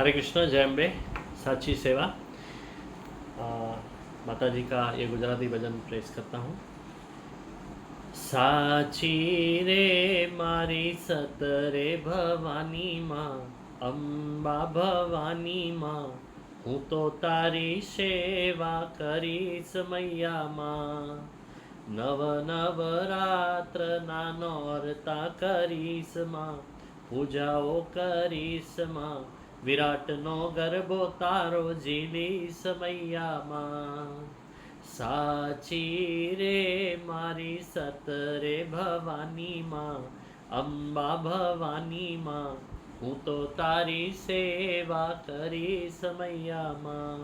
हरे कृष्ण, जय अम्बे। साची सेवा। माता जी का ये गुजराती भजन प्रेस करता हूँ। साची रे मारी सतरे भवानी माँ, अंबा भवानी माँ, हूँ तो तारी सेवा करीश मैया माँ। नव नवरात्र ना नोरता करीश माँ, पूजाओ करीश माँ, विराट नो गरबो तारो झीलीश मैया माँ। साची रे मारी सतरे भवानी माँ, अंबा भवानी माँ, हूँ तो तारी सेवा करीश मैया माँ।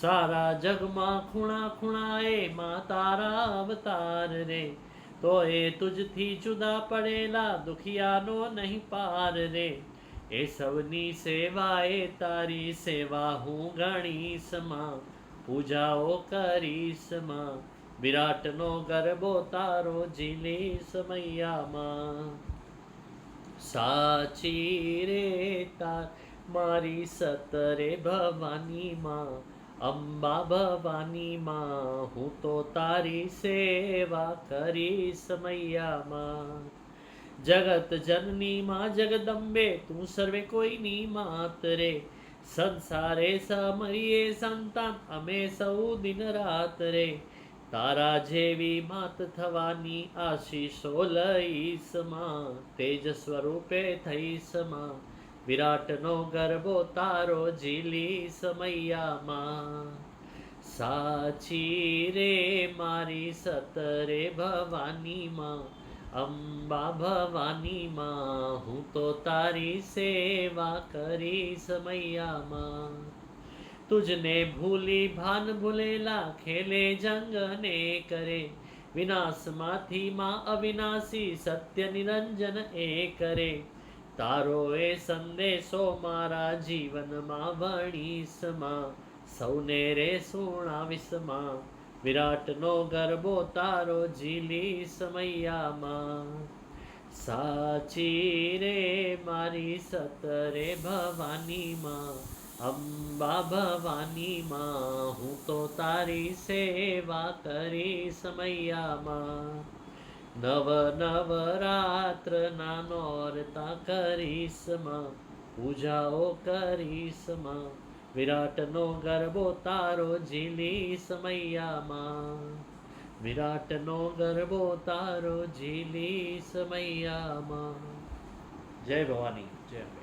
सारा जग माँ खूणा खूणाए माँ तारा अवतार रे, तो ए तुझथी जुदा पड़ेला दुखियानो नहीं पार रे। ए सबनी सेवाए तारी सेवा हूँ गणीश माँ, पूजाओ करीश माँ, विराट नो गरबो तारो झीलीश मैया माँ। साची रे तार मारी सतरे भवानी माँ, अंबा भवानी माँ, हूँ तो तारी सेवा करीश मैया माँ। जगत जननी माँ जगदम्बे, तू सर्वे कोई नी मात रे। संसारे समरिये संतान अमे सौ दिन रात रे। तारा जेवी मात थवानी आशीषो लईस माँ, तेज स्वरूपे थईस माँ, विराट नो गरबो तारो झीलीस मैया माँ। साची रे मारी सतरे भवानी माँ, अंबा भवानी माँ, हूँ तो तारी सेवा करीश मैया माँ। तुझने भूली भान भूलेला खेले जंग ने करे, विनाश माथी माँ अविनाशी सत्य निरंजन ए करे। तारो ए संदेशो मारा जीवन माँ वणीस माँ, सौने रे सुणाविस माँ, विराट नो गरबो तारो झीलीस मैया माँ। साची रे मारी सतरे भवानी माँ, अंबा भवानी माँ, हूँ तो तारी सेवा करीश मैया माँ। नव नवरात्र ना नोरता करीश माँ, पूजाओ करीश माँ, विराट नो गरबो तारो झीलीश मैया माँ। विराट नो गरबो तारो झीलीश मैया माँ। जय भवानी, जय अम्बे।